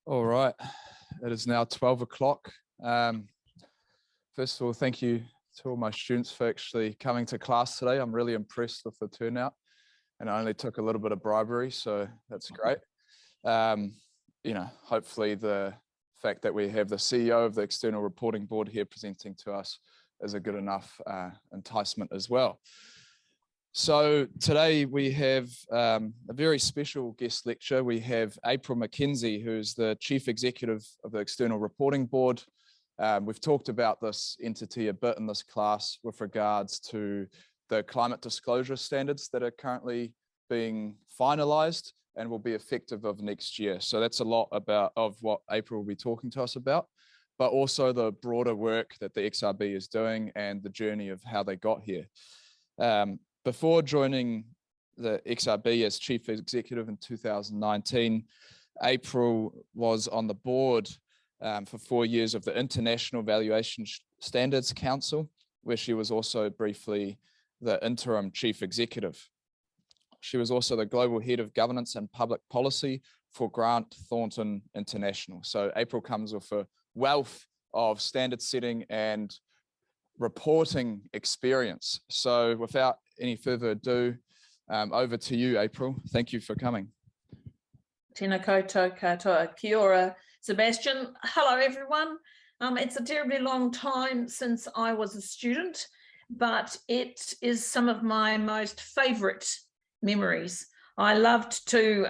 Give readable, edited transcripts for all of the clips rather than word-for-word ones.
All right, it is now 12 o'clock. First of all, thank you to all my students for actually coming to class today. I'm really impressed with the turnout, and I only took a little bit of bribery, so that's great. Hopefully the fact that we have the CEO of the External Reporting Board here presenting to us is a good enough enticement as well. So today we have a very special guest lecture. We have April Mackenzie, who's the Chief Executive of the External Reporting Board. We've talked about this entity a bit in this class with regards to the climate disclosure standards that are currently being finalised and will be effective of next year. So that's a lot of what April will be talking to us about, but also the broader work that the XRB is doing and the journey of how they got here. Before joining the XRB as Chief Executive in 2019, April was on the board for 4 years of the International Valuation Standards Council, where she was also briefly the interim Chief Executive. She was also the Global Head of Governance and Public Policy for Grant Thornton International. So April comes with a wealth of standard setting and reporting experience. So without any further ado, over to you, April. Thank you for coming. Tēnā koutou katoa. Kia ora, Sebastian. Hello, everyone. It's a terribly long time since I was a student, but it is some of my most favourite memories. I loved to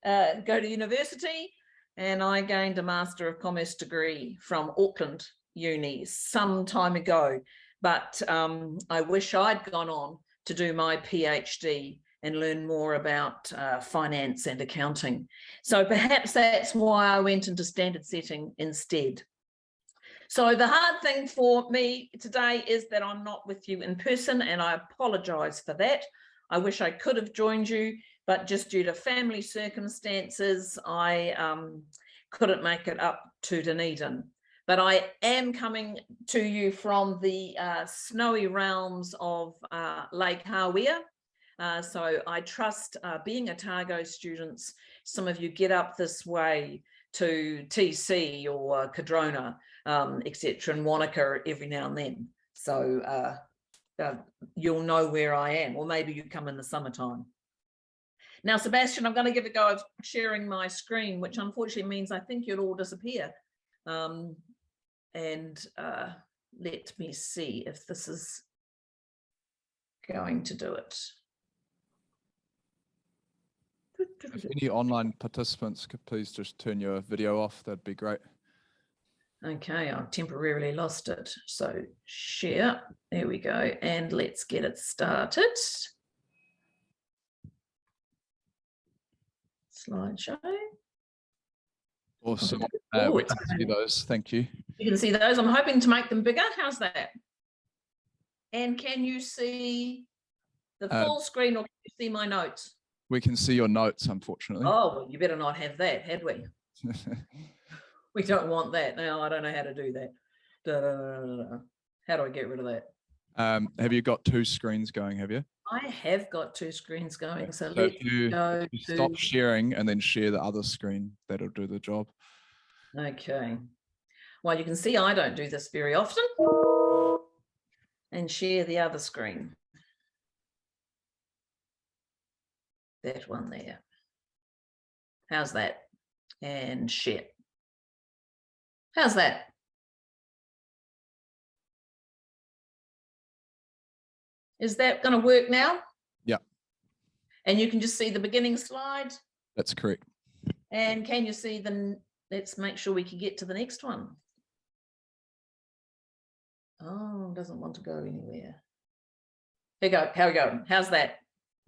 go to university, and I gained a Master of Commerce degree from Auckland Uni some time ago, but I wish I'd gone on to do my PhD and learn more about finance and accounting. So perhaps that's why I went into standard setting instead. So the hard thing for me today is that I'm not with you in person, and I apologise for that. I wish I could have joined you, but just due to family circumstances, I couldn't make it up to Dunedin. But I am coming to you from the snowy realms of Lake Hawea. So I trust, being Otago students, some of you get up this way to TC or Cadrona, etc., and Wanaka every now and then. So you'll know where I am, or maybe you come in the summertime. Now, Sebastian, I'm going to give a go of sharing my screen, which unfortunately means I think you'll all disappear. Let me see if this is going to do it. If any online participants could please just turn your video off, that'd be great. Okay, I've temporarily lost it. So share, there we go. And let's get it started. Slideshow. Awesome. We can see those. Thank you. You can see those. I'm hoping to make them bigger. How's that? And can you see the full screen, or can you see my notes? We can see your notes, unfortunately. Oh, well, you better not have that, had we? We don't want that. No, I don't know how to do that. How do I get rid of that? Have you got two screens going, have you? I have got two screens going. So let's go to stop sharing and then share the other screen. That'll do the job. Okay. Well, you can see I don't do this very often. And share the other screen. That one there. How's that? And share. How's that? Is that going to work now? Yeah. And you can just see the beginning slide? That's correct. And can you see let's make sure we can get to the next one. Oh, doesn't want to go anywhere. Here we go. How are we going? How's that?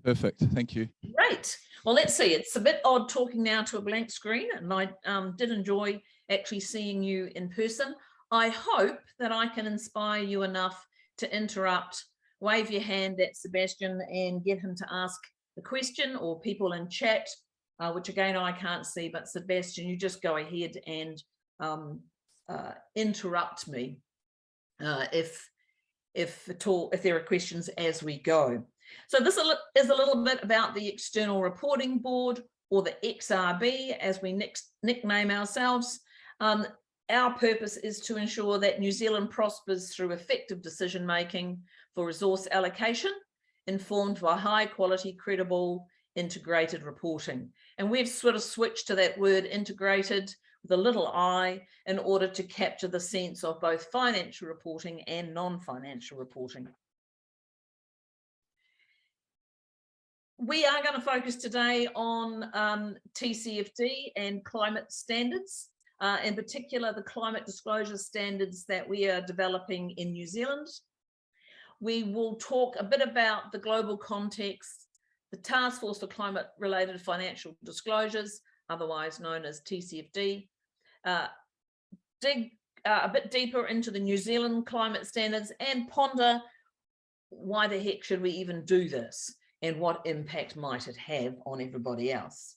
Perfect. Thank you. Great. Well, let's see. It's a bit odd talking now to a blank screen, and I did enjoy actually seeing you in person. I hope that I can inspire you enough to interrupt, wave your hand at Sebastian and get him to ask the question, or people in chat, which again I can't see, but Sebastian, you just go ahead and interrupt me if there are questions as we go. So this is a little bit about the External Reporting Board, or the XRB, as we nickname ourselves. Our purpose is to ensure that New Zealand prospers through effective decision-making for resource allocation, informed by high-quality, credible, integrated reporting. And we've sort of switched to that word integrated with a little I in order to capture the sense of both financial reporting and non-financial reporting. We are going to focus today on TCFD and climate standards, in particular the climate disclosure standards that we are developing in New Zealand. We will talk a bit about the global context, the Task Force for Climate-Related Financial Disclosures, otherwise known as TCFD, dig a bit deeper into the New Zealand climate standards and ponder why the heck should we even do this and what impact might it have on everybody else.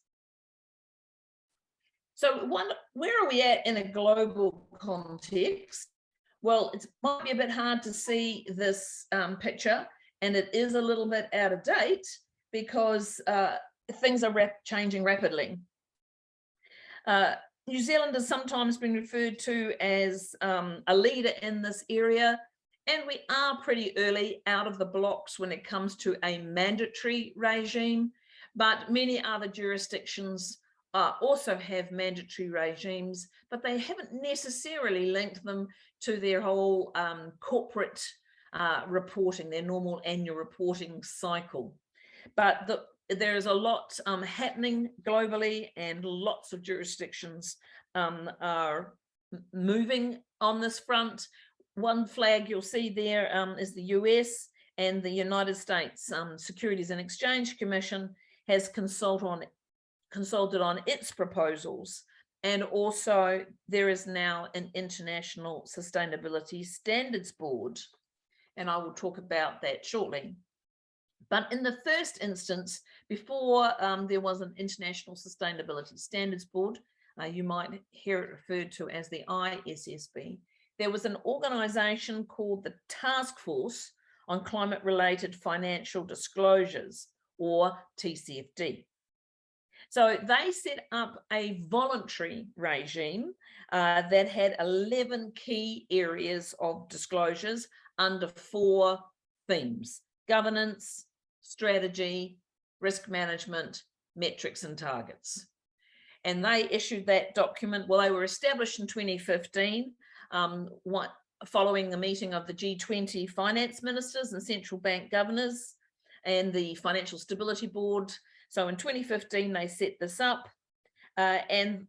So where are we at in a global context? Well, it might be a bit hard to see this picture, and it is a little bit out of date because things are changing rapidly. New Zealand has sometimes been referred to as a leader in this area, and we are pretty early out of the blocks when it comes to a mandatory regime, but many other jurisdictions also have mandatory regimes, but they haven't necessarily linked them to their whole corporate reporting, their normal annual reporting cycle. But there is a lot happening globally, and lots of jurisdictions are moving on this front. One flag you'll see there is the US, and the United States Securities and Exchange Commission has consulted on its proposals. And also there is now an International Sustainability Standards Board, and I will talk about that shortly. But in the first instance, before there was an International Sustainability Standards Board, you might hear it referred to as the ISSB, there was an organisation called the Task Force on Climate-Related Financial Disclosures, or TCFD. So they set up a voluntary regime that had 11 key areas of disclosures under 4 themes: governance, strategy, risk management, metrics and targets. And they issued that document. Well, they were established in 2015, following the meeting of the G20 finance ministers and central bank governors and the Financial Stability Board. So in 2015, they set this up, and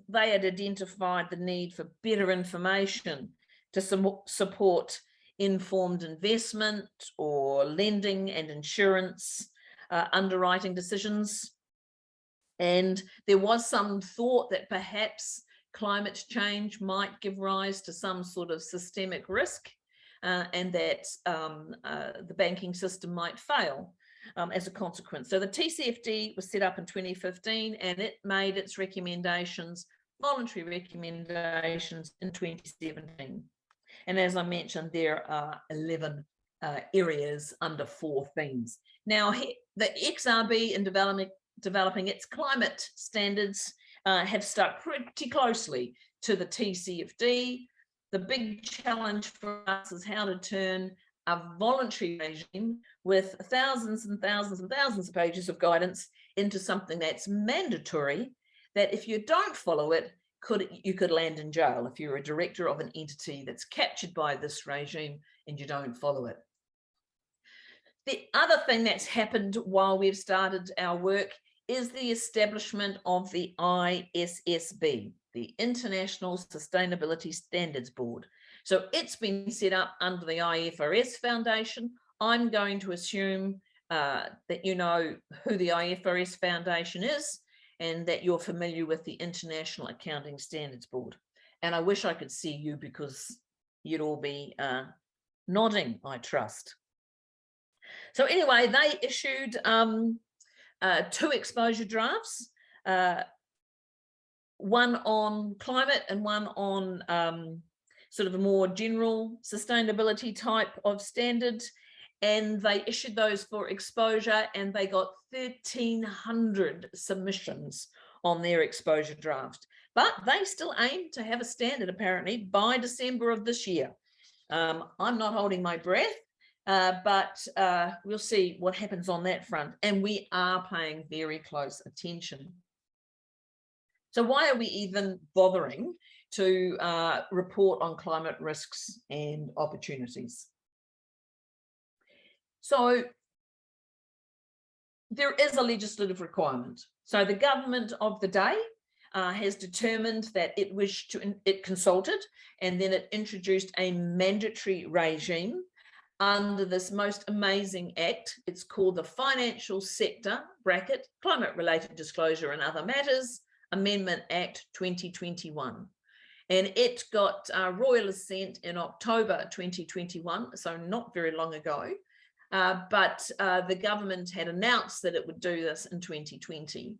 they had identified the need for better information to support informed investment or lending and insurance underwriting decisions. And there was some thought that perhaps climate change might give rise to some sort of systemic risk, and that the banking system might fail as a consequence. So the TCFD was set up in 2015, and it made its recommendations, voluntary recommendations, in 2017. And as I mentioned, there are 11 areas under 4 themes. Now, the XRB in developing its climate standards have stuck pretty closely to the TCFD. The big challenge for us is how to turn a voluntary regime with thousands and thousands and thousands of pages of guidance into something that's mandatory, that if you don't follow it, you could land in jail if you're a director of an entity that's captured by this regime and you don't follow it. The other thing that's happened while we've started our work is the establishment of the ISSB, the International Sustainability Standards Board. So it's been set up under the IFRS Foundation. I'm going to assume that you know who the IFRS Foundation is and that you're familiar with the International Accounting Standards Board. And I wish I could see you, because you'd all be nodding, I trust. So anyway, they issued 2 exposure drafts, one on climate and one on sort of a more general sustainability type of standard. and they issued those for exposure, and they got 1,300 submissions on their exposure draft. But they still aim to have a standard, apparently, by December of this year. I'm not holding my breath, but we'll see what happens on that front. And we are paying very close attention. So why are we even bothering to report on climate risks and opportunities? So there is a legislative requirement. So the government of the day has determined that it consulted, and then it introduced a mandatory regime under this most amazing act. It's called the Financial Sector Climate Related Disclosure and Other Matters Amendment Act 2021. And it got royal assent in October 2021, so not very long ago. But the government had announced that it would do this in 2020.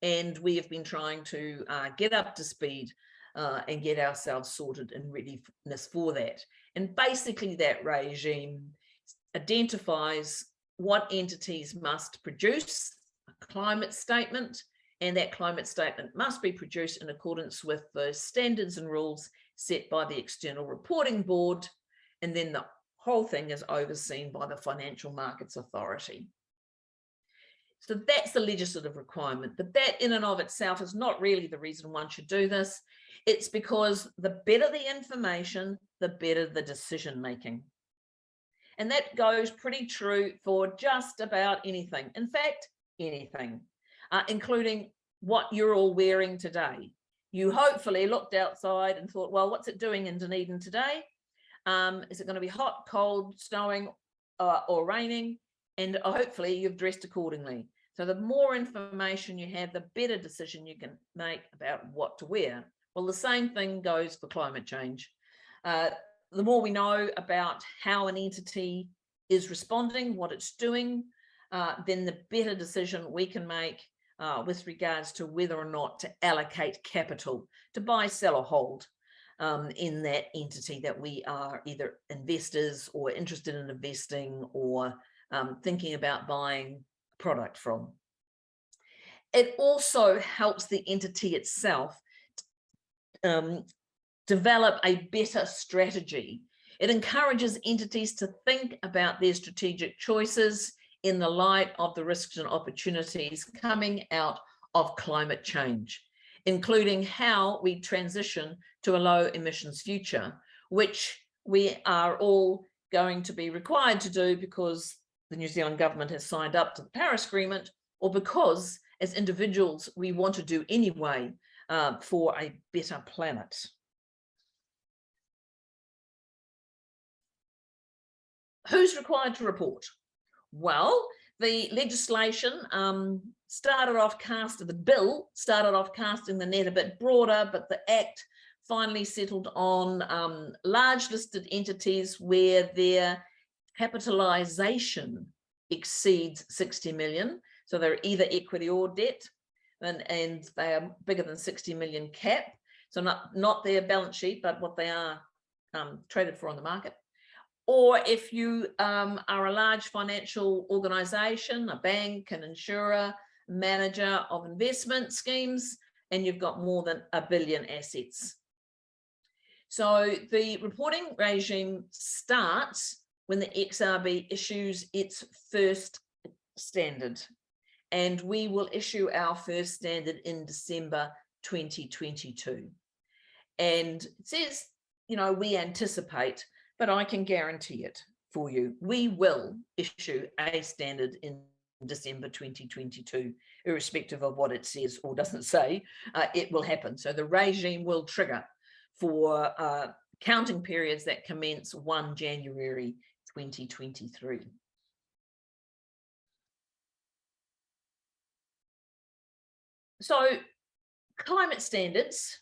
And we have been trying to get up to speed and get ourselves sorted in readiness for that. And basically that regime identifies what entities must produce a climate statement, and that climate statement must be produced in accordance with the standards and rules set by the External Reporting Board, and then the whole thing is overseen by the Financial Markets Authority. So that's the legislative requirement, but that in and of itself is not really the reason one should do this. It's because the better the information, the better the decision making. And that goes pretty true for just about anything. In fact, anything, including what you're all wearing today. You hopefully looked outside and thought, well, what's it doing in Dunedin today? Is it going to be hot, cold, snowing, or raining? And hopefully you've dressed accordingly. So the more information you have, the better decision you can make about what to wear. Well, the same thing goes for climate change. The more we know about how an entity is responding, what it's doing, then the better decision we can make with regards to whether or not to allocate capital to buy, sell, or hold in that entity that we are either investors or interested in investing or thinking about buying a product from. It also helps the entity itself develop a better strategy. It encourages entities to think about their strategic choices in the light of the risks and opportunities coming out of climate change, including how we transition to a low emissions future, which we are all going to be required to do because the New Zealand government has signed up to the Paris Agreement, or because as individuals we want to do anyway for a better planet. Who's required to report? Well, the legislation the bill started off casting the net a bit broader, but the Act finally settled on large listed entities where their capitalisation exceeds 60 million. So they're either equity or debt, and they are bigger than 60 million cap. So not their balance sheet, but what they are traded for on the market. Or if you are a large financial organisation, a bank, an insurer, manager of investment schemes, and you've got more than $1 billion assets. So the reporting regime starts when the XRB issues its first standard, and we will issue our first standard in December 2022. And it says, you know, we anticipate, but I can guarantee it for you. We will issue a standard in December 2022, irrespective of what it says or doesn't say. It will happen. So the regime will trigger for counting periods that commence 1 January 2023. So climate standards,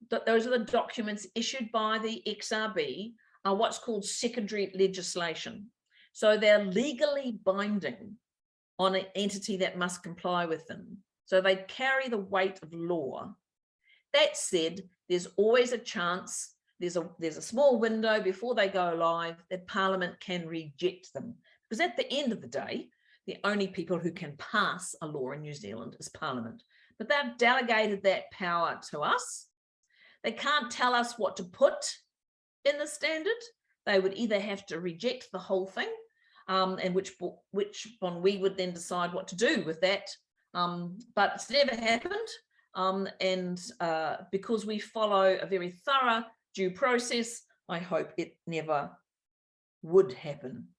those are the documents issued by the XRB, are what's called secondary legislation. So they're legally binding on an entity that must comply with them. So they carry the weight of law. That said, there's always a chance, there's a small window before they go live that Parliament can reject them Because at the end of the day, the only people who can pass a law in New Zealand is Parliament. But they've delegated that power to us. They can't tell us what to put in the standard. They would either have to reject the whole thing, and which one we would then decide what to do with that. But it's never happened. Because we follow a very thorough due process, I hope it never would happen.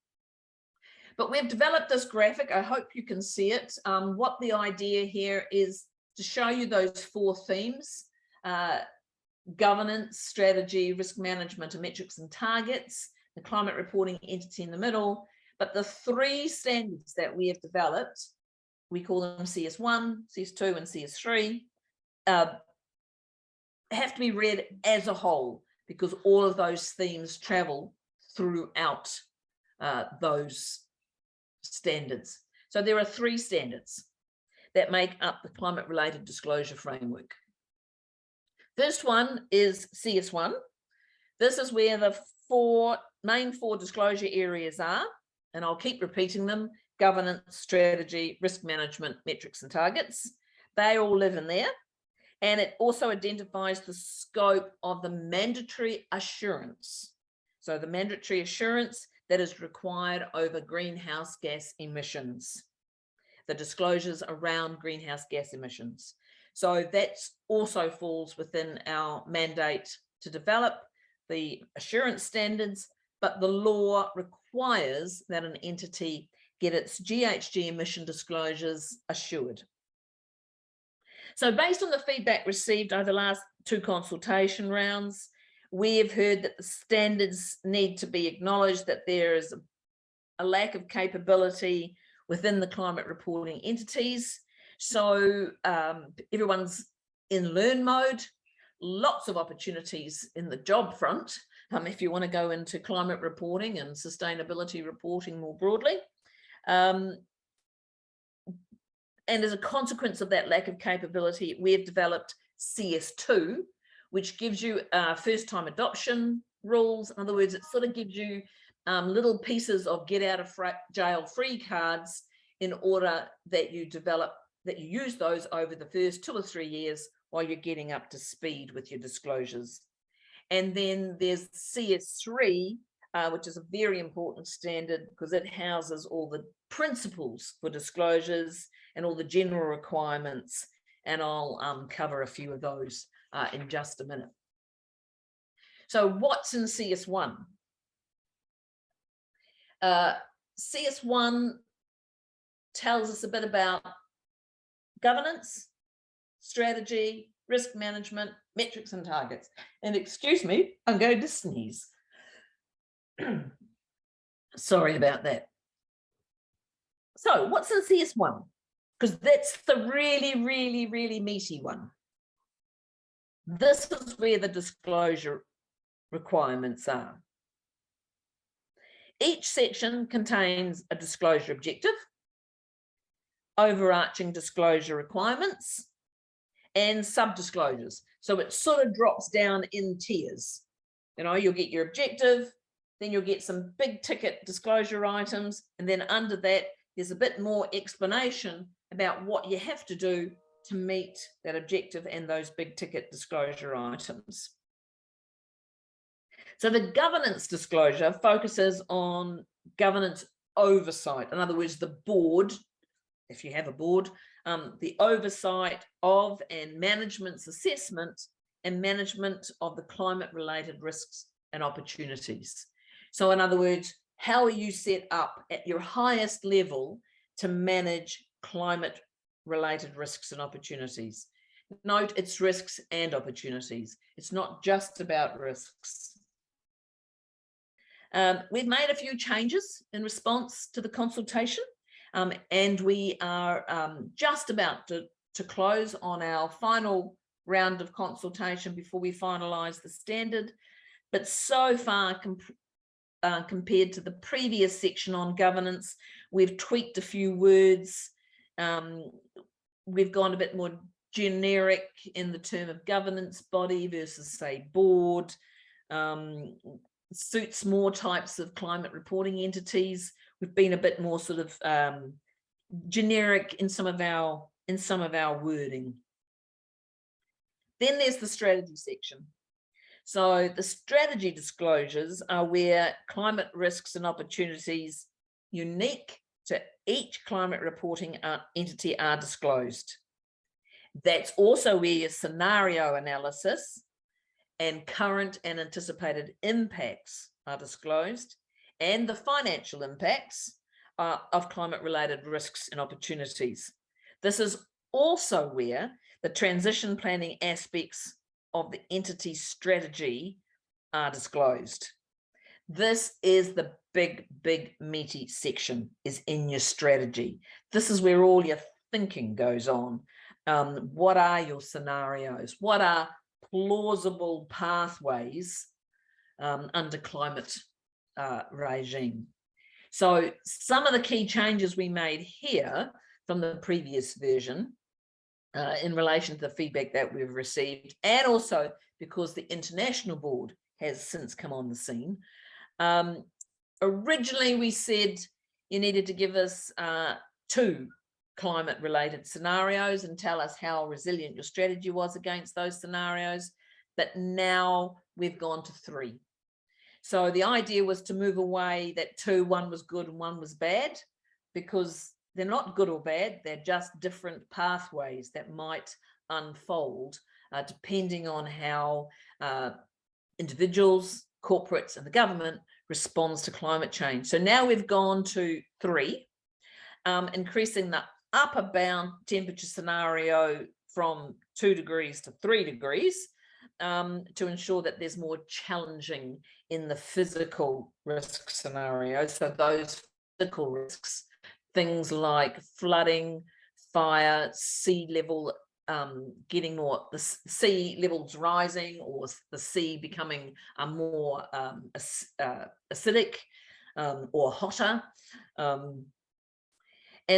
But we've developed this graphic. I hope you can see it. What the idea here is to show you those 4 themes: governance, strategy, risk management, and metrics and targets, the climate reporting entity in the middle. But the 3 standards that we have developed, we call them CS1, CS2, and CS3, have to be read as a whole, because all of those themes travel throughout those standards. So there are 3 standards that make up the climate-related disclosure framework. First one is CS1. This is where the main 4 disclosure areas are, and I'll keep repeating them: governance, strategy, risk management, metrics and targets. They all live in there. And it also identifies the scope of the mandatory assurance. So the mandatory assurance that is required over greenhouse gas emissions, the disclosures around greenhouse gas emissions. So that also falls within our mandate to develop the assurance standards, but the law requires that an entity get its GHG emission disclosures assured. So based on the feedback received over the last 2 consultation rounds, we have heard that the standards need to be acknowledged, that there is a lack of capability within the climate reporting entities. So everyone's in learn mode, lots of opportunities in the job front, if you want to go into climate reporting and sustainability reporting more broadly. And as a consequence of that lack of capability, we have developed CS2, which gives you first-time adoption rules. In other words, it sort of gives you little pieces of get out of jail free cards in order that you use those over the first 2 or 3 years while you're getting up to speed with your disclosures. And then there's CS3, which is a very important standard because it houses all the principles for disclosures and all the general requirements. And I'll cover a few of those in just a minute. So what's in CS1? CS1 tells us a bit about governance, strategy, risk management, metrics and targets. And excuse me, I'm going to sneeze. Sorry about that. So what's in CS1? Because that's the really, really, really meaty one. This is where the disclosure requirements are. Each section contains a disclosure objective, overarching disclosure requirements, and sub-disclosures. So it sort of drops down in tiers. You know, you'll get your objective, then you'll get some big ticket disclosure items, and then under that, there's a bit more explanation about what you have to do to meet that objective and those big ticket disclosure items. So the governance disclosure focuses on governance oversight. In other words, the board, if you have a board, the oversight of and management's assessment and management of the climate-related risks and opportunities. So in other words, how are you set up at your highest level to manage climate-related risks and opportunities? Note, it's risks and opportunities. It's not just about risks. We've made a few changes in response to the consultation, and we are just about to close on our final round of consultation before we finalise the standard. But so far, compared to the previous section on governance, we've tweaked a few words. We've gone a bit more generic in the term of governance body versus, say, board. Suits more types of climate reporting entities. we've been a bit more sort of generic in some of our wording. Then there's the strategy section. So the strategy disclosures are where climate risks and opportunities unique to each climate reporting entity are disclosed. That's also where your scenario analysis and current and anticipated impacts are disclosed, and the financial impacts of climate-related risks and opportunities. This is also where the transition planning aspects of the entity strategy are disclosed. This is the big meaty section, is in your strategy. This is where all your thinking goes on. What are your scenarios? What are plausible pathways under climate regime? So some of the key changes we made here from the previous version in relation to the feedback that we've received, and also because the international board has since come on the scene. Originally, we said you needed to give us 2 climate-related scenarios and tell us how resilient your strategy was against those scenarios, but now we've gone to 3. So the idea was to move away that 2, one was good and one was bad, because they're not good or bad, they're just different pathways that might unfold depending on how individuals, corporates and the government responds to climate change. So now we've gone to 3, increasing the upper bound temperature scenario from 2 degrees to 3 degrees to ensure that there's more challenging in the physical risk scenario. So those physical risks, things like flooding, fire, sea level getting more, the sea levels rising, or the sea becoming more acidic or hotter. And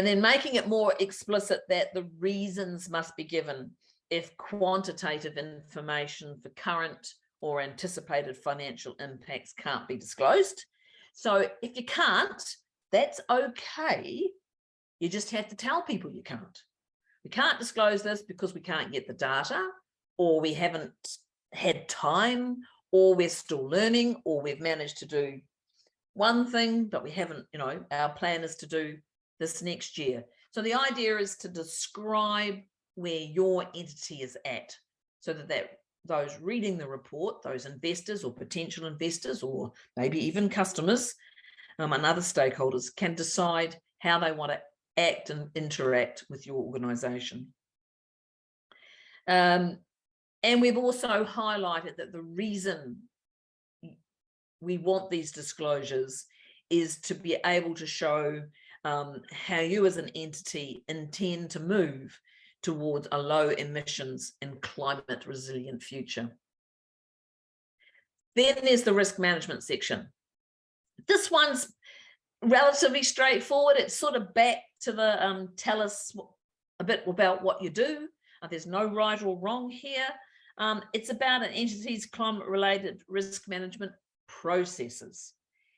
then making it more explicit that the reasons must be given if quantitative information for current or anticipated financial impacts can't be disclosed. So if you can't, that's okay. You just have to tell people you can't. We can't disclose this because we can't get the data, or we haven't had time, or we're still learning, or we've managed to do one thing, but we haven't, our plan is to do this next year. So the idea is to describe where your entity is at, so that those reading the report, those investors or potential investors, or maybe even customers and other stakeholders, can decide how they want to act and interact with your organization. And we've also highlighted that the reason we want these disclosures is to be able to show how you as an entity intend to move towards a low emissions and climate resilient future. Then there's the risk management section. This one's relatively straightforward. It's sort of back to the tell us a bit about what you do. There's no right or wrong here. It's about an entity's climate-related risk management processes.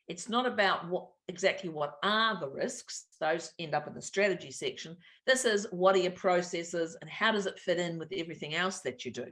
It's not about exactly what are the risks. Those end up in the strategy section. This is what are your processes and how does it fit in with everything else that you do.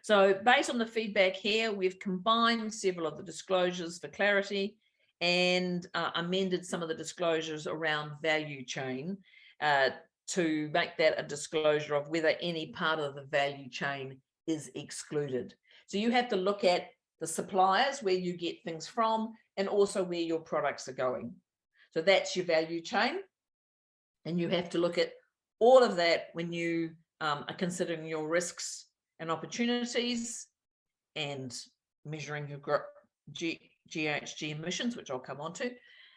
So based on the feedback here, we've combined several of the disclosures for clarity and amended some of the disclosures around value chain to make that a disclosure of whether any part of the value chain is excluded. So you have to look at the suppliers, where you get things from, and also where your products are going. So that's your value chain. And you have to look at all of that when you are considering your risks and opportunities and measuring your GHG emissions, which I'll come on to.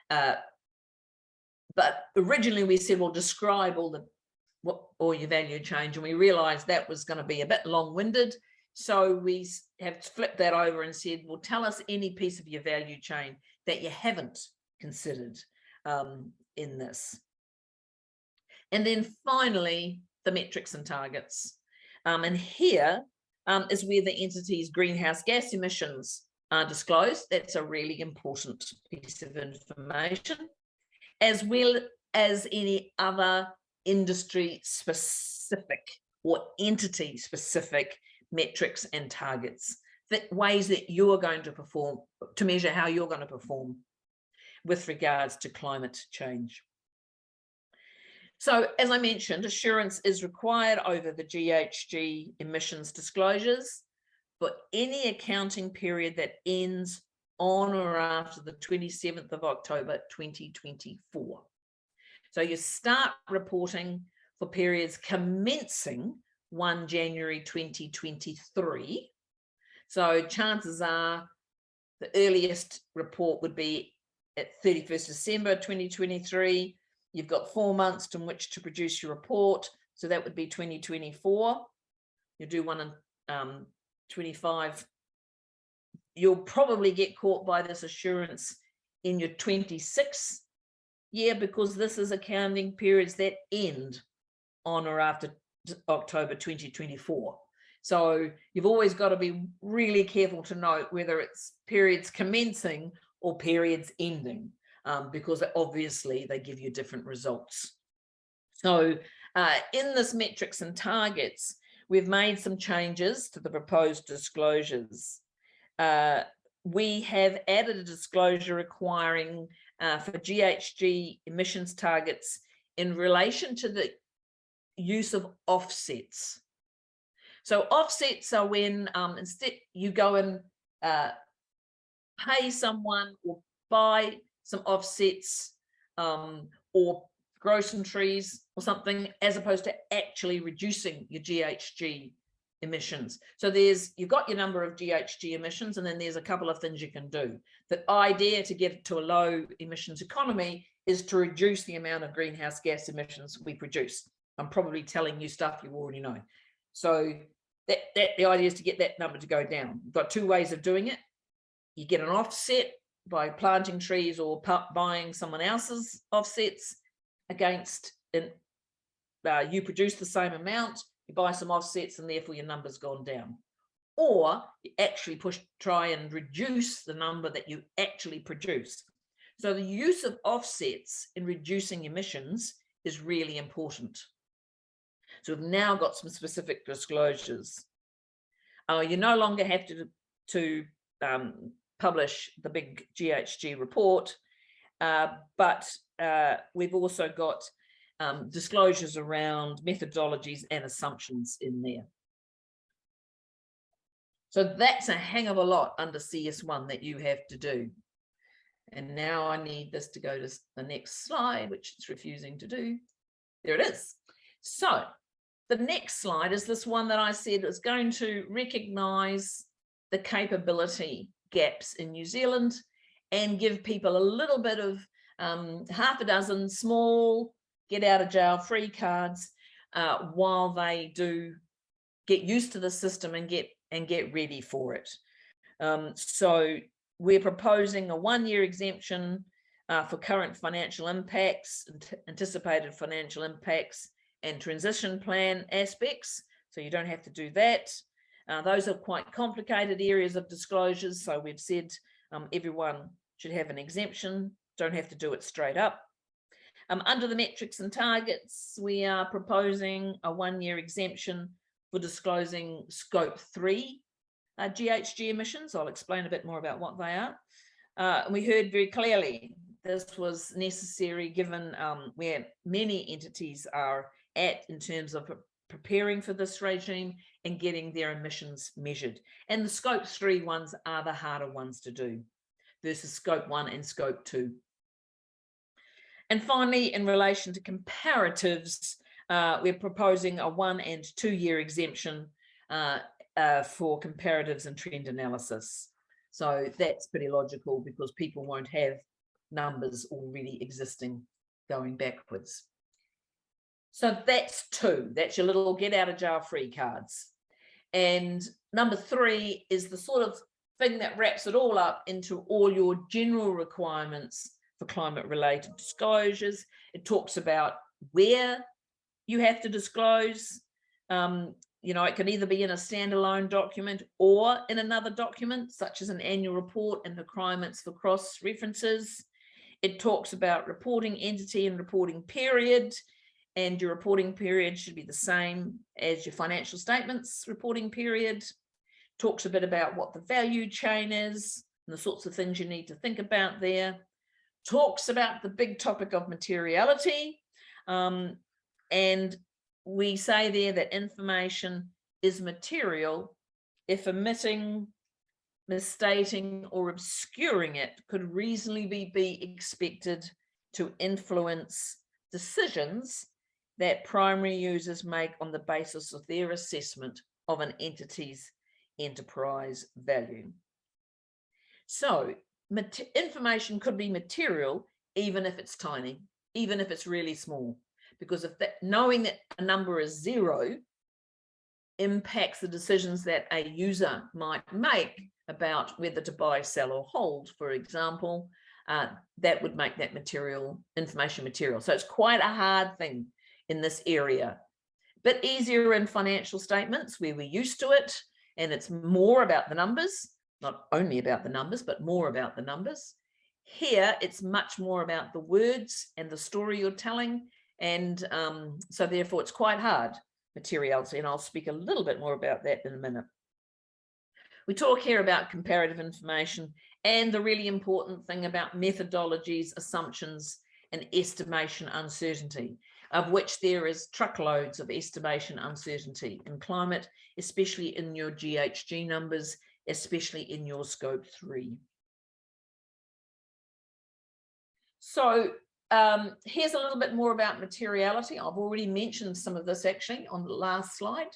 But originally we said, well, describe all your value chain, and we realized that was going to be a bit long-winded. So we have flipped that over and said, well, tell us any piece of your value chain that you haven't considered in this. And then finally, the metrics and targets. And here is where the entity's greenhouse gas emissions are disclosed. That's a really important piece of information, as well as any other industry specific or entity specific metrics and targets, that ways that you're going to perform, to measure how you're going to perform with regards to climate change. So as I mentioned, assurance is required over the GHG emissions disclosures for any accounting period that ends on or after the 27th of October 2024. So you start reporting for periods commencing 1 January 2023. So chances are the earliest report would be at 31st December 2023. You've got 4 months in which to produce your report. So that would be 2024. You do one in 25. You'll probably get caught by this assurance in your 26th year, because this is accounting periods that end on or after October 2024. So you've always got to be really careful to note whether it's periods commencing or periods ending, because obviously they give you different results. So in this metrics and targets, we've made some changes to the proposed disclosures. We have added a disclosure requiring for GHG emissions targets in relation to the use of offsets. So offsets are when instead you go and pay someone or buy some offsets or groceries or something, as opposed to actually reducing your GHG emissions. So you've got your number of GHG emissions, and then there's a couple of things you can do. The idea to get to a low emissions economy is to reduce the amount of greenhouse gas emissions we produce. I'm probably telling you stuff you already know. So the idea is to get that number to go down. You've got 2 ways of doing it. You get an offset by planting trees or buying someone else's offsets against, you produce the same amount, you buy some offsets, and therefore your number's gone down. Or you actually try and reduce the number that you actually produce. So the use of offsets in reducing emissions is really important. So we've now got some specific disclosures. You no longer have to publish the big GHG report, but we've also got disclosures around methodologies and assumptions in there. So that's a hang of a lot under CS1 that you have to do. And now I need this to go to the next slide, which it's refusing to do. There it is. So the next slide is this one that I said is going to recognise the capability gaps in New Zealand and give people a little bit of half a dozen small get out of jail free cards while they do get used to the system and get ready for it. So we're proposing a 1-year exemption for current financial impacts, anticipated financial impacts, and transition plan aspects. So you don't have to do that. Those are quite complicated areas of disclosures. So we've said everyone should have an exemption, don't have to do it straight up. Under the metrics and targets, we are proposing a 1-year exemption for disclosing scope 3 GHG emissions. I'll explain a bit more about what they are. We heard very clearly this was necessary given where many entities are at in terms of preparing for this regime and getting their emissions measured. And the scope 3 ones are the harder ones to do versus scope 1 and scope 2. And finally, in relation to comparatives, we're proposing a 1- and 2-year exemption for comparatives and trend analysis. So that's pretty logical because people won't have numbers already existing going backwards. So that's 2. That's your little get out of jail free cards. And number 3 is the sort of thing that wraps it all up into all your general requirements for climate related disclosures. It talks about where you have to disclose it can either be in a standalone document or in another document, such as an annual report and requirements for cross references. It talks about reporting entity and reporting period, and your reporting period should be the same as your financial statements reporting period. Talks a bit about what the value chain is and the sorts of things you need to think about there. Talks about the big topic of materiality. And we say there that information is material if omitting, misstating, or obscuring it could reasonably be expected to influence decisions that primary users make on the basis of their assessment of an entity's enterprise value. So information could be material even if it's tiny, even if it's really small, because if knowing that a number is 0 impacts the decisions that a user might make about whether to buy, sell, or hold, for example, that would make that information material. So it's quite a hard thing in this area. Bit easier in financial statements where we're used to it, and it's more about the numbers, not only about the numbers, but more about the numbers. Here, it's much more about the words and the story you're telling. And so therefore it's quite hard, materiality, and I'll speak a little bit more about that in a minute. We talk here about comparative information and the really important thing about methodologies, assumptions, and estimation uncertainty, of which there is truckloads of estimation uncertainty in climate, especially in your GHG numbers, especially in your scope 3. So here's a little bit more about materiality. I've already mentioned some of this actually on the last slide.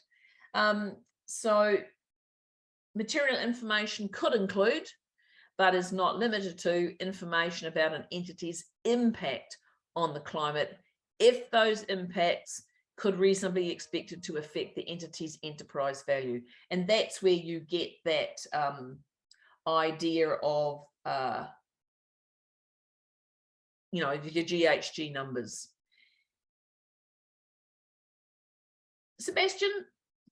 So material information could include, but is not limited to, information about an entity's impact on the climate if those impacts could reasonably be expected to affect the entity's enterprise value. And that's where you get that idea of your GHG numbers. Sebastian,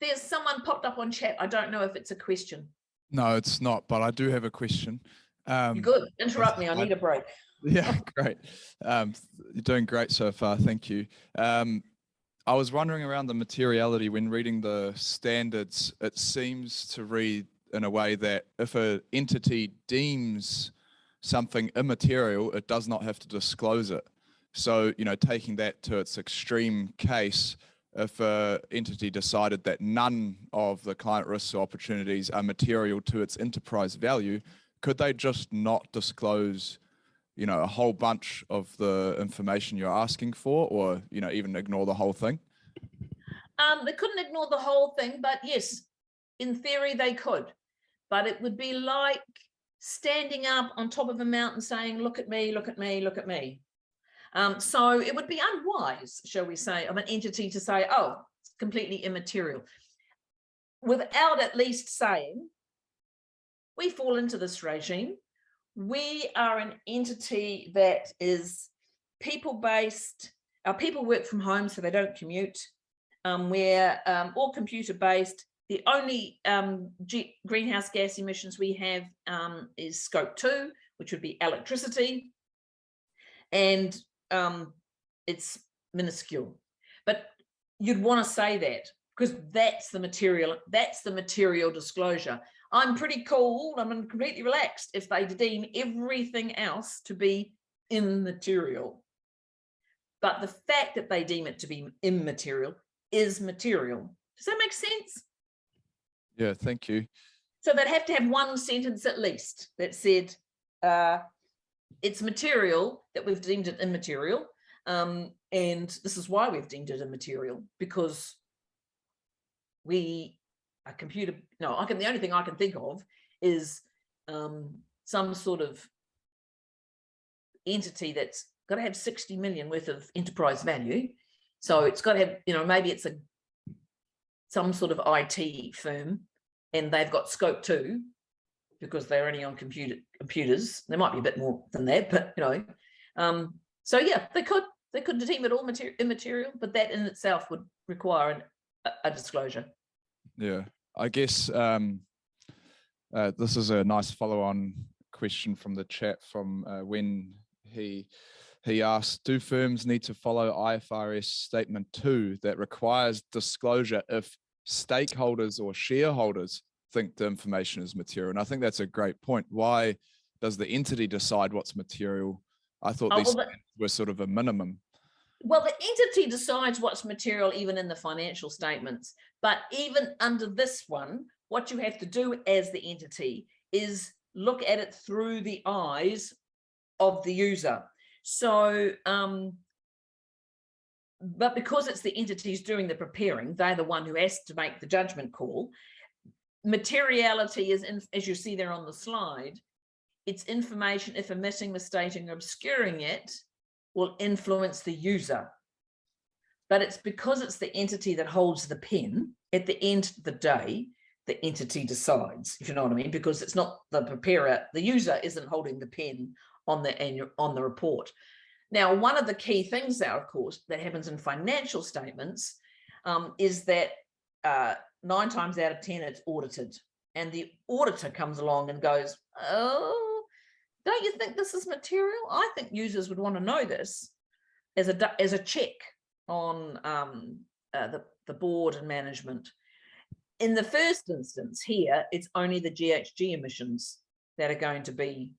there's someone popped up on chat. I don't know if it's a question. No, it's not, but I do have a question. You're good. Interrupt me. I need a break. Yeah, great. You're doing great so far. Thank you. I was wondering around the materiality when reading the standards. It seems to read in a way that if an entity deems something immaterial, it does not have to disclose it. So, taking that to its extreme case, if an entity decided that none of the client risks or opportunities are material to its enterprise value, could they just not disclose, a whole bunch of the information you're asking for, or, even ignore the whole thing? They couldn't ignore the whole thing, but yes, in theory they could. But it would be like standing up on top of a mountain saying, look at me, look at me, look at me. So it would be unwise, shall we say, of an entity to say, oh, it's completely immaterial, without at least saying, we fall into this regime. We are an entity that is people-based. Our people work from home, so they don't commute. We're all computer-based. The only greenhouse gas emissions we have is scope 2, which would be electricity. And it's minuscule. But you'd want to say that because that's the material disclosure. I'm pretty cool, I'm completely relaxed if they deem everything else to be immaterial. But the fact that they deem it to be immaterial is material. Does that make sense? Yeah, thank you. So they'd have to have one sentence at least that said, it's material that we've deemed it immaterial. And this is why we've deemed it immaterial, because we are the only thing I can think of is some sort of entity that's got to have 60 million worth of enterprise value. So it's got to have, maybe it's some sort of IT firm, and they've got scope 2 because they're only on computers. There might be a bit more than that, but so yeah, they could deem it all immaterial, but that in itself would require a disclosure. Yeah, I guess this is a nice follow-on question from the chat from when he asked, do firms need to follow IFRS Statement 2 that requires disclosure if stakeholders or shareholders think the information is material? And I think that's a great point. Why does the entity decide what's material? I thought these were sort of a minimum. Well, the entity decides what's material even in the financial statements, but even under this one, what you have to do as the entity is look at it through the eyes of the user. So, but because it's the entities doing the preparing, they're the one who has to make the judgment call. Materiality is, as you see there on the slide, it's information if omitting, misstating, or obscuring it will influence the user. But it's because it's the entity that holds the pen, at the end of the day, the entity decides, if you know what I mean, because it's not the preparer, the user isn't holding the pen on the report. Now, one of the key things there, of course, that happens in financial statements is that 9 times out of 10, it's audited. And the auditor comes along and goes, oh, don't you think this is material? I think users would want to know this as a check on the board and management. In the first instance here, it's only the GHG emissions that are going to be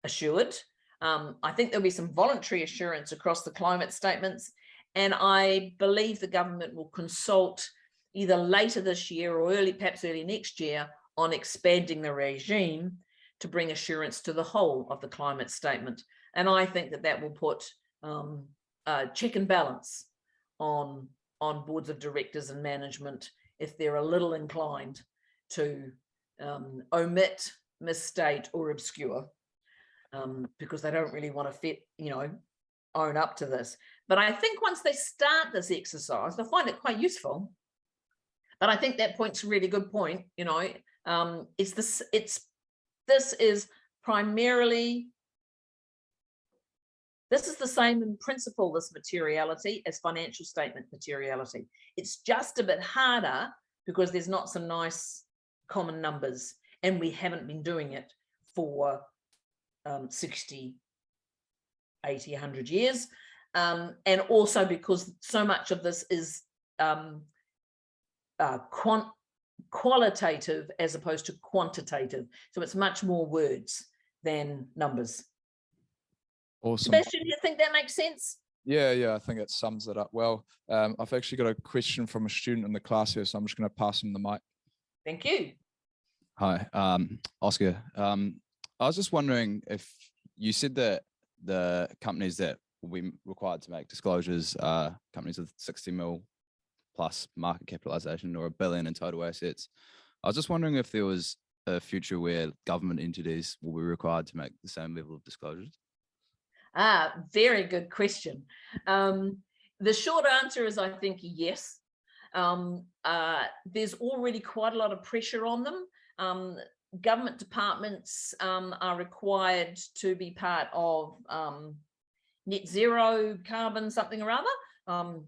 assured. I think there'll be some voluntary assurance across the climate statements, and I believe the government will consult either later this year or perhaps early next year on expanding the regime to bring assurance to the whole of the climate statement. And I think that will put check and balance on boards of directors and management if they're a little inclined to omit, misstate, or obscure, because they don't really want to own up to this. But I think once they start this exercise, they'll find it quite useful. But I think that point's a really good point. This is the same in principle, this materiality, as financial statement materiality. It's just a bit harder because there's not some nice common numbers, and we haven't been doing it for 60, 80, 100 years. And also because so much of this is qualitative as opposed to quantitative. So it's much more words than numbers. Awesome. Sebastian, do you think that makes sense? Yeah, I think it sums it up well. I've actually got a question from a student in the class here, so I'm just going to pass him the mic. Thank you. Hi, Oscar. I was just wondering if you said that the companies that will be required to make disclosures are companies with 60 mil plus market capitalization or $1 billion in total assets. I was just wondering if there was a future where government entities will be required to make the same level of disclosures. Very good question. The short answer is, I think, yes. There's already quite a lot of pressure on them. Government departments are required to be part of net zero carbon something or other.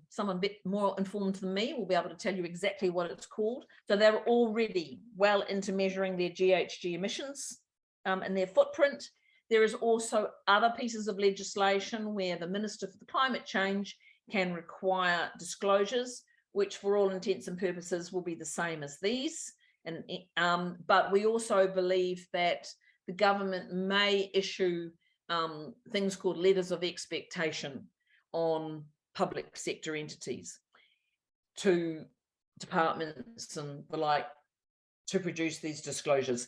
Someone a bit more informed than me will be able to tell you exactly what it's called. So they're already well into measuring their GHG emissions and their footprint. There is also other pieces of legislation where the Minister for the Climate Change can require disclosures, which for all intents and purposes will be the same as these. But we also believe that the government may issue things called letters of expectation on public sector entities to departments and the like to produce these disclosures.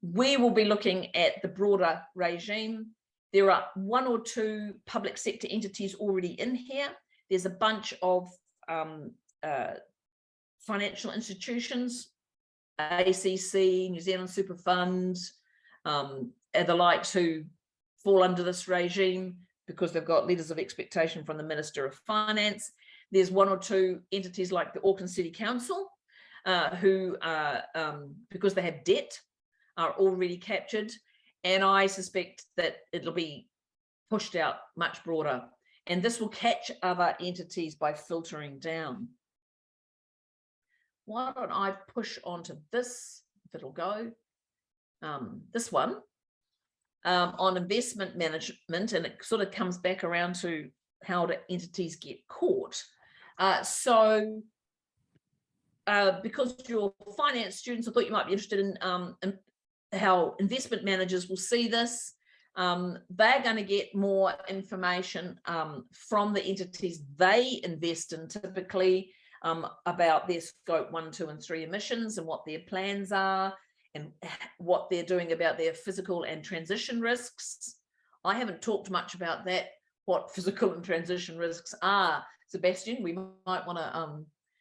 We will be looking at the broader regime. There are 1 or 2 public sector entities already in here. There's a bunch of financial institutions, ACC, New Zealand Super Fund, and the likes, who fall under this regime because they've got letters of expectation from the Minister of Finance. There's 1 or 2 entities like the Auckland City Council, who, because they have debt, are already captured. And I suspect that it'll be pushed out much broader. And this will catch other entities by filtering down. why don't I push onto this, if it'll go, this one, on investment management, and it sort of comes back around to how do entities get caught. Because you're finance students, I thought you might be interested in how investment managers will see this. They're going to get more information from the entities they invest in, typically about their scope 1, 2, and 3 emissions and what their plans are and what they're doing about their physical and transition risks. I haven't talked much about that, what physical and transition risks are. Sebastian, we might want a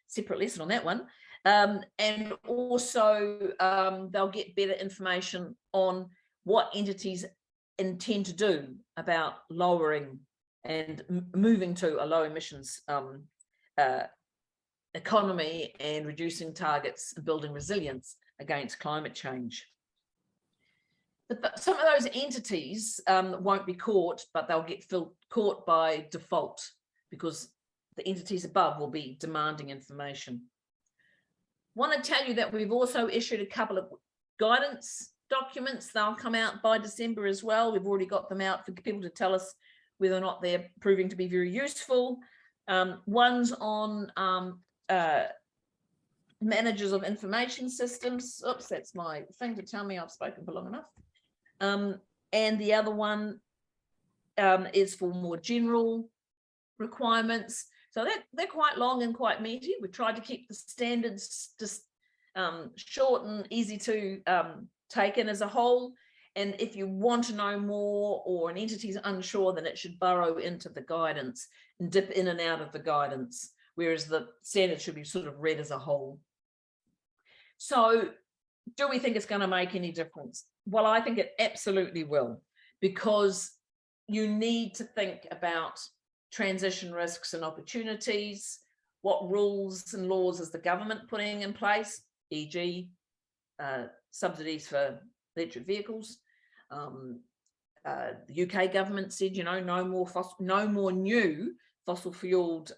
separate lesson on that one. And also they'll get better information on what entities intend to do about lowering and moving to a low emissions economy and reducing targets and building resilience against climate change. But some of those entities won't be caught, but they'll get caught by default because the entities above will be demanding information. Want to tell you that we've also issued a couple of guidance documents. They'll come out by December as well. We've already got them out for people to tell us whether or not they're proving to be very useful. One's on managers of information systems. Oops, that's my thing to tell me I've spoken for long enough. And the other one is for more general requirements. So they're quite long and quite meaty. We tried to keep the standards just short and easy to take in as a whole. And if you want to know more or an entity is unsure, then it should burrow into the guidance and dip in and out of the guidance, whereas the standard should be sort of read as a whole. So do we think it's going to make any difference? Well, I think it absolutely will, because you need to think about transition risks and opportunities. What rules and laws is the government putting in place, e.g. subsidies for electric vehicles? The UK government said, you know, no more new fossil fueled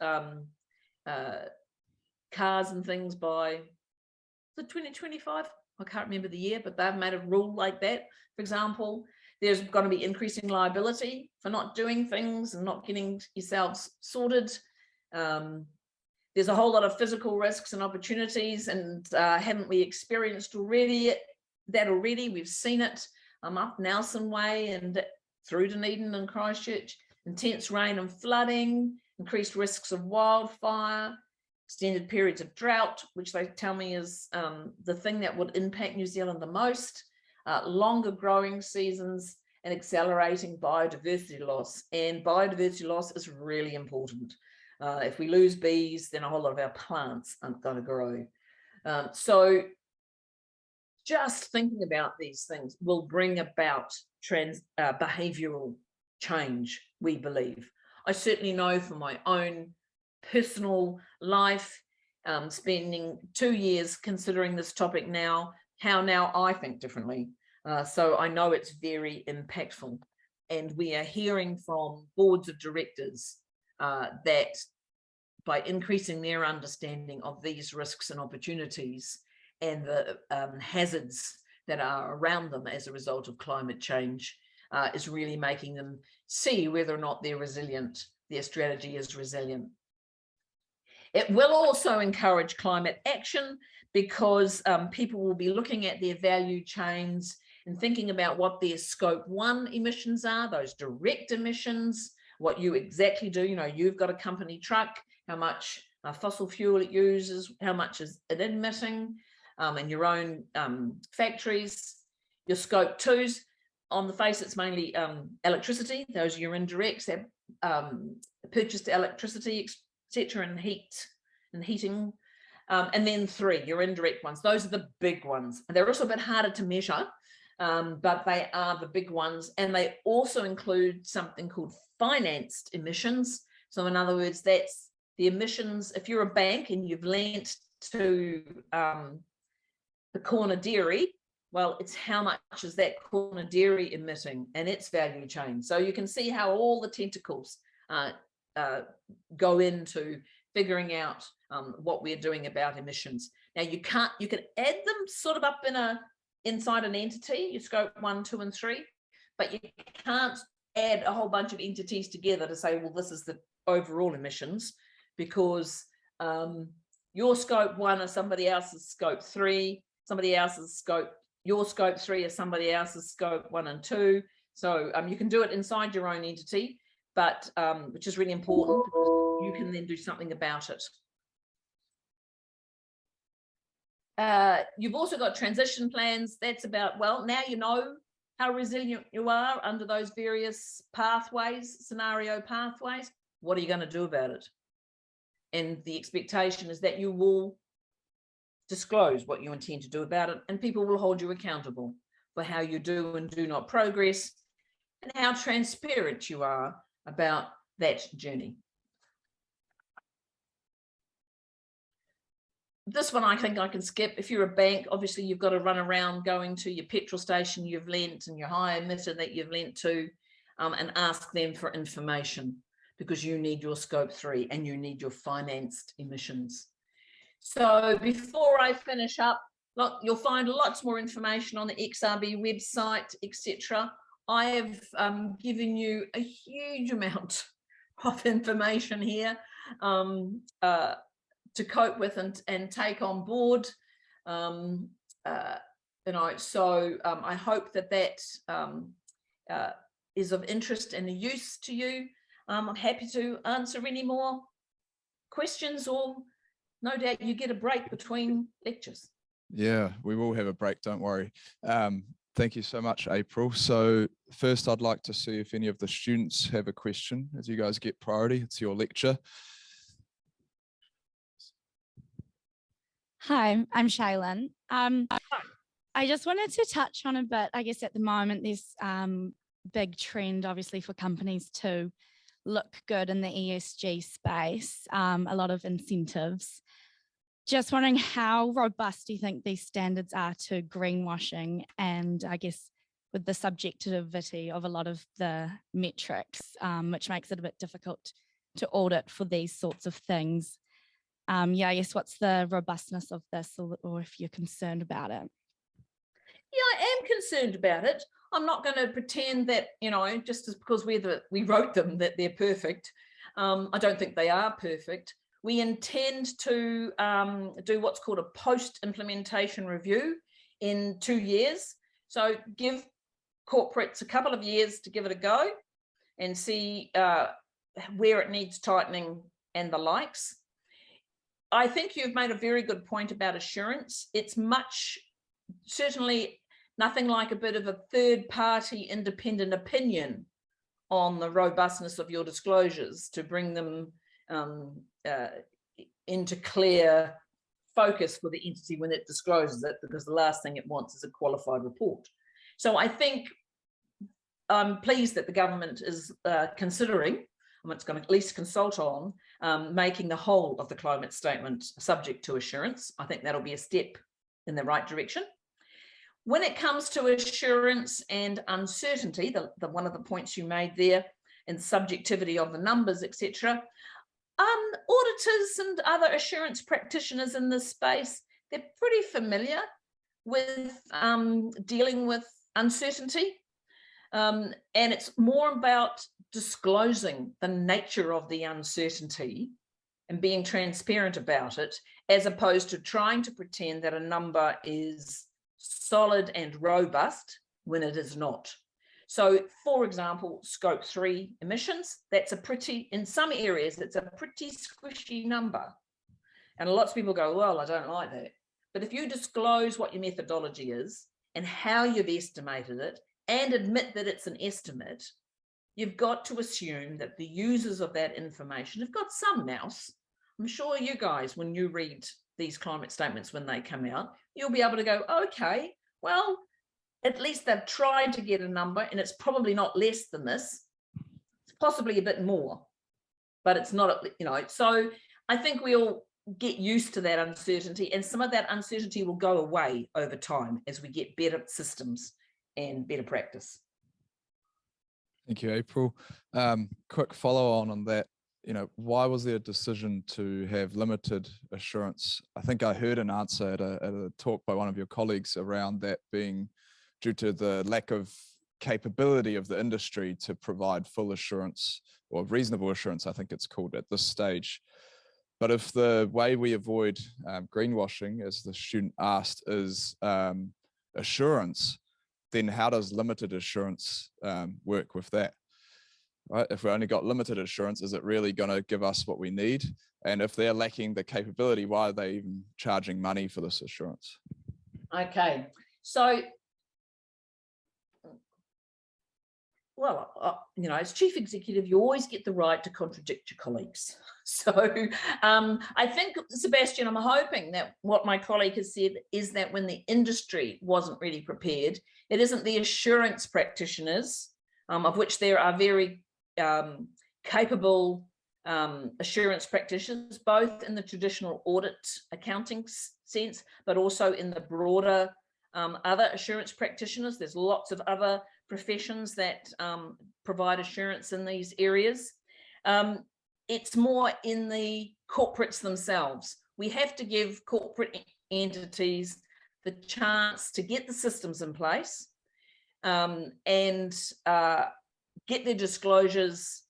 cars and things by the 2025. I can't remember the year, but they've made a rule like that. For example, there's going to be increasing liability for not doing things and not getting yourselves sorted. There's a whole lot of physical risks and opportunities, and haven't we experienced that already? We've seen it up Nelson Way and through Dunedin and Christchurch. Intense rain and flooding, increased risks of wildfire, extended periods of drought, which they tell me is the thing that would impact New Zealand the most, longer growing seasons, and accelerating biodiversity loss. And biodiversity loss is really important. If we lose bees, then a whole lot of our plants aren't going to grow. So just thinking about these things will bring about behavioural change, we believe. I certainly know from my own personal life, spending 2 years considering this topic now, how now I think differently. So I know it's very impactful. And we are hearing from boards of directors that by increasing their understanding of these risks and opportunities and the hazards that are around them as a result of climate change is really making them see whether or not they're resilient, their strategy is resilient. It will also encourage climate action because people will be looking at their value chains and thinking about what their scope 1 emissions are, those direct emissions, what you exactly do. You know, you've got a company truck, how much fossil fuel it uses, how much is it emitting in your own factories. Your scope 2s, on the face, it's mainly electricity. Those are your indirects, purchased electricity, etc., and heating. And then 3, your indirect ones. Those are the big ones. And they're also a bit harder to measure, but they are the big ones. And they also include something called financed emissions. So in other words, that's the emissions. If you're a bank and you've lent to the corner dairy, well, it's how much is that corner dairy emitting and its value chain. So you can see how all the tentacles go into figuring out what we're doing about emissions. Now you can add them sort of up inside an entity, your scope 1, 2, and 3, but you can't add a whole bunch of entities together to say, well, this is the overall emissions, because your scope 1 is somebody else's scope 3, somebody else's scope, your scope 3 is somebody else's scope 1 and 2. So you can do it inside your own entity, but which is really important because you can then do something about it. You've also got transition plans. That's about, well, now you know how resilient you are under those various pathways, scenario pathways. What are you going to do about it? And the expectation is that you will disclose what you intend to do about it, and people will hold you accountable for how you do and do not progress and how transparent you are about that journey. This one I think I can skip. If you're a bank, obviously you've got to run around going to your petrol station you've lent and your hire emitter that you've lent to and ask them for information, because you need your scope 3 and you need your financed emissions. So before I finish up, look, you'll find lots more information on the XRB website, etc. I have given you a huge amount of information here to cope with and take on board. You know, so I hope that is of interest and use to you. I'm happy to answer any more questions, or no doubt you get a break between lectures. Yeah, we will have a break, don't worry. Thank you so much, April. So first I'd like to see if any of the students have a question as you guys get priority. It's your lecture. Hi, I'm Shaylin. I just wanted to touch on a bit, I guess at the moment there's big trend obviously for companies to look good in the ESG space, a lot of incentives. Just wondering how robust do you think these standards are to greenwashing, and I guess with the subjectivity of a lot of the metrics, which makes it a bit difficult to audit for these sorts of things. Yeah, I guess what's the robustness of this, or if you're concerned about it? Yeah, I am concerned about it. I'm not going to pretend that, you know, just as because we wrote them that they're perfect. I don't think they are perfect. We intend to do what's called a post-implementation review in 2 years. So give corporates a couple of years to give it a go and see where it needs tightening and the likes. I think you've made a very good point about assurance. It's certainly nothing like a bit of a third-party independent opinion on the robustness of your disclosures to bring them into clear focus for the entity when it discloses it, because the last thing it wants is a qualified report. So I think I'm pleased that the government is considering, and it's going to at least consult on, making the whole of the climate statement subject to assurance. I think that'll be a step in the right direction. When it comes to assurance and uncertainty, the one of the points you made there, and subjectivity of the numbers, etc., auditors and other assurance practitioners in this space, they're pretty familiar with dealing with uncertainty. And it's more about disclosing the nature of the uncertainty and being transparent about it, as opposed to trying to pretend that a number is solid and robust when it is not. So, for example, scope 3 emissions, that's in some areas, it's a pretty squishy number. And lots of people go, well, I don't like that. But if you disclose what your methodology is and how you've estimated it and admit that it's an estimate, you've got to assume that the users of that information have got some nous. I'm sure you guys, when you read these climate statements when they come out, you'll be able to go, okay, well, at least they've tried to get a number, and it's probably not less than this. It's possibly a bit more, but it's not, you know. So I think we'll get used to that uncertainty, and some of that uncertainty will go away over time as we get better systems and better practice. Thank you, April. Quick follow on that. why was there a decision to have limited assurance? I think I heard an answer at a talk by one of your colleagues around that being due to the lack of capability of the industry to provide full assurance, or reasonable assurance, I think it's called at this stage. But if the way we avoid greenwashing, as the student asked, is assurance, then how does limited assurance work with that? Right? If we only got limited assurance, is it really going to give us what we need? And if they're lacking the capability, why are they even charging money for this assurance? Okay, so, well, as chief executive, you always get the right to contradict your colleagues. So I think, Sebastian, I'm hoping that what my colleague has said is that when the industry wasn't really prepared, it isn't the assurance practitioners, of which there are very capable assurance practitioners, both in the traditional audit accounting sense, but also in the broader other assurance practitioners. There's lots of other professions that provide assurance in these areas. It's more in the corporates themselves. We have to give corporate entities the chance to get the systems in place and get their disclosures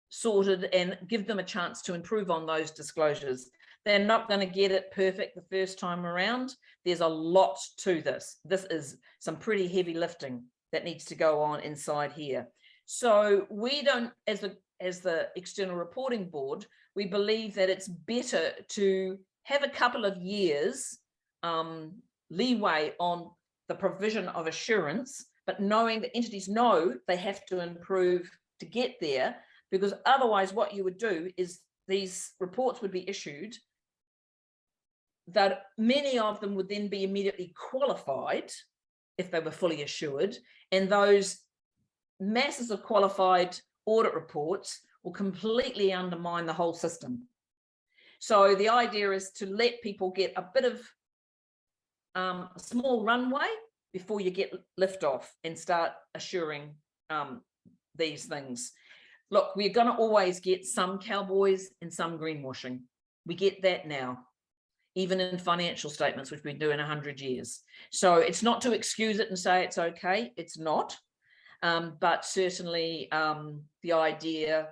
sorted and give them a chance to improve on those disclosures. They're not going to get it perfect the first time around. There's a lot to this. This is some pretty heavy lifting that needs to go on inside here. So we don't, as the External Reporting Board, we believe that it's better to have a couple of years leeway on the provision of assurance, but knowing that entities know they have to improve to get there, because otherwise what you would do is these reports would be issued that many of them would then be immediately qualified if they were fully assured, and those masses of qualified audit reports will completely undermine the whole system. So the idea is to let people get a bit of a small runway before you get lift off and start assuring these things. Look, we're going to always get some cowboys and some greenwashing. We get that now, even in financial statements, which we've been doing 100 years. So it's not to excuse it and say it's okay. It's not. But certainly the idea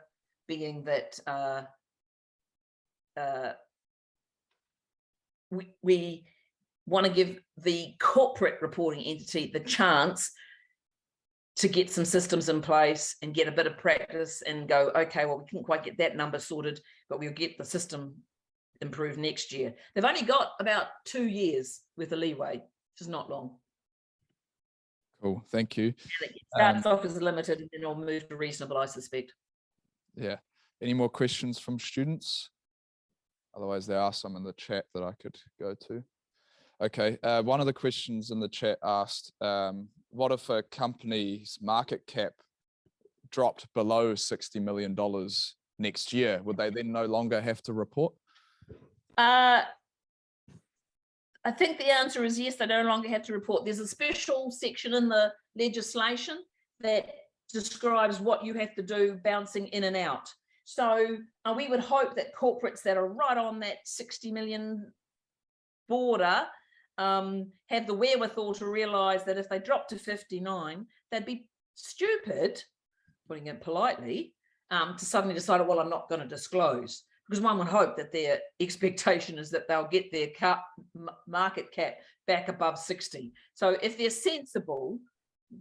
being that we want to give the corporate reporting entity the chance to get some systems in place and get a bit of practice and go, okay, well, we couldn't quite get that number sorted, but we'll get the system improved next year. They've only got about 2 years with the leeway, which is not long. Cool, thank you. And it starts off as limited and then it'll move to reasonable, I suspect. Yeah, any more questions from students? Otherwise, there are some in the chat that I could go to. Okay, one of the questions in the chat asked, what if a company's market cap dropped below $60 million next year? Would they then no longer have to report? I think the answer is yes, they no longer have to report. There's a special section in the legislation that describes what you have to do bouncing in and out. So we would hope that corporates that are right on that 60 million border have the wherewithal to realise that if they drop to 59, they'd be stupid, putting it politely, to suddenly decide, well, I'm not going to disclose. Because one would hope that their expectation is that they'll get their market cap back above 60. So if they're sensible,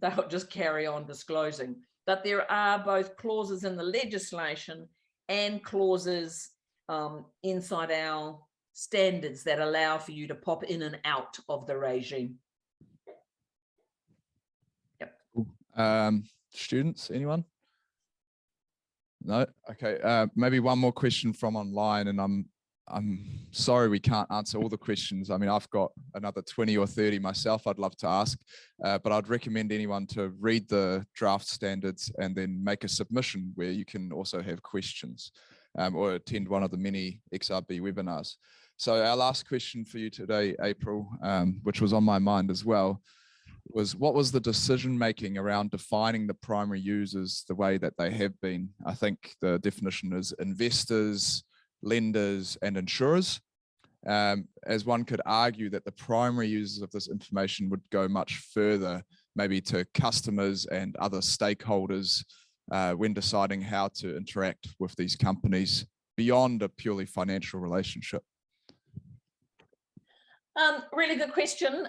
they'll just carry on disclosing. But there are both clauses in the legislation and clauses inside our standards that allow for you to pop in and out of the regime. Yep. Students, anyone? No. Okay. Maybe one more question from online, and I'm sorry we can't answer all the questions. I mean, I've got another 20 or 30 myself I'd love to ask, but I'd recommend anyone to read the draft standards and then make a submission where you can also have questions or attend one of the many XRB webinars. So our last question for you today, April, which was on my mind as well, was what was the decision making around defining the primary users the way that they have been? I think the definition is investors, lenders, and insurers. As one could argue that the primary users of this information would go much further, maybe to customers and other stakeholders when deciding how to interact with these companies beyond a purely financial relationship. Really good question.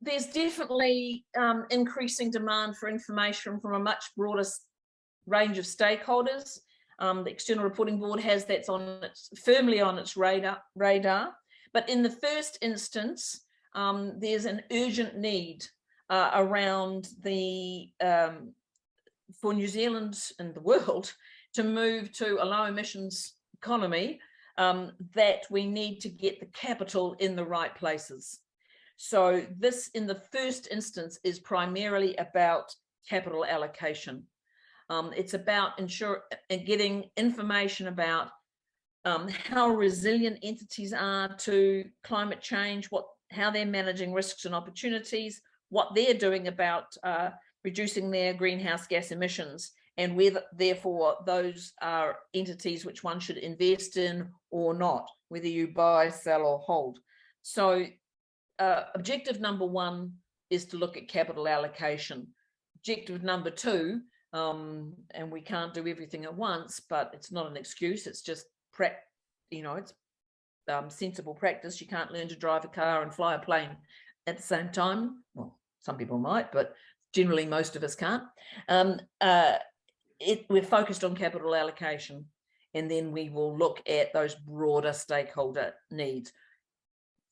There's definitely increasing demand for information from a much broader range of stakeholders. The External Reporting Board has that firmly on its radar. But in the first instance, there's an urgent need around for New Zealand and the world to move to a low emissions economy, that we need to get the capital in the right places. So this, in the first instance, is primarily about capital allocation. It's about getting information about how resilient entities are to climate change, how they're managing risks and opportunities, what they're doing about reducing their greenhouse gas emissions, and whether, therefore, those are entities which one should invest in or not, whether you buy, sell, or hold. So objective number one is to look at capital allocation. Objective number two, and we can't do everything at once, but it's not an excuse, it's just it's sensible practice. You can't learn to drive a car and fly a plane at the same time. Well, some people might, but generally most of us can't. We're focused on capital allocation, and then we will look at those broader stakeholder needs.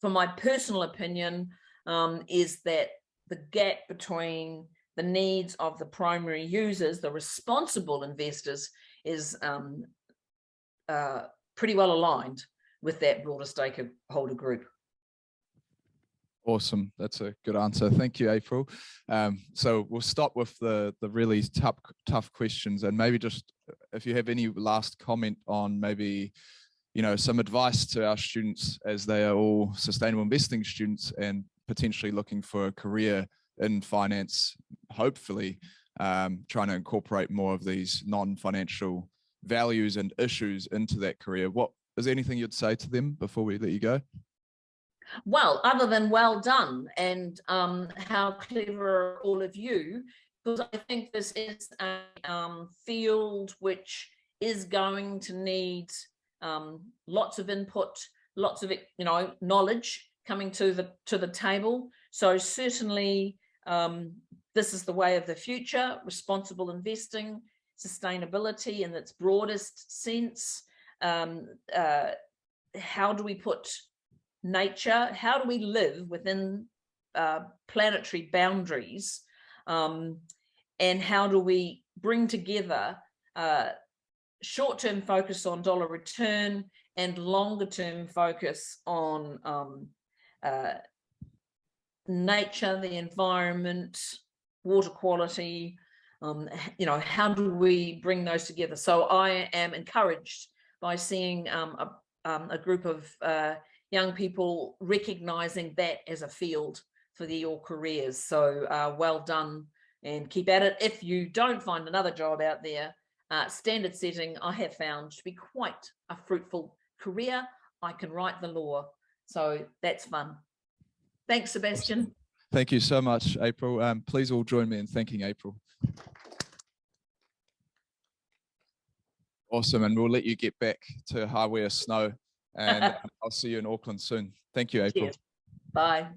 For my personal opinion, is that the gap between the needs of the primary users, the responsible investors, is pretty well aligned with that broader stakeholder group. Awesome. That's a good answer. Thank you, April. So we'll stop with the really tough questions, and maybe just if you have any last comment on maybe, some advice to our students as they are all sustainable investing students and potentially looking for a career in finance, hopefully trying to incorporate more of these non-financial values and issues into that career. Is there anything you'd say to them before we let you go? Well, other than well done, and how clever are all of you, because I think this is a field which is going to need lots of input, lots of knowledge coming to the table. So certainly this is the way of the future: responsible investing, sustainability in its broadest sense. How do we put nature, how do we live within planetary boundaries, and how do we bring together short-term focus on dollar return and longer-term focus on nature, the environment, water quality, how do we bring those together? So I am encouraged by seeing a group of young people recognizing that as a field for your careers. So well done, and keep at it. If you don't find another job out there, standard setting I have found to be quite a fruitful career. I can write the law, so that's fun. Thanks, Sebastian. Thank you so much, April. Please all join me in thanking April. Awesome, and we'll let you get back to Hawea snow, and I'll see you in Auckland soon. Thank you, April. Cheers. Bye.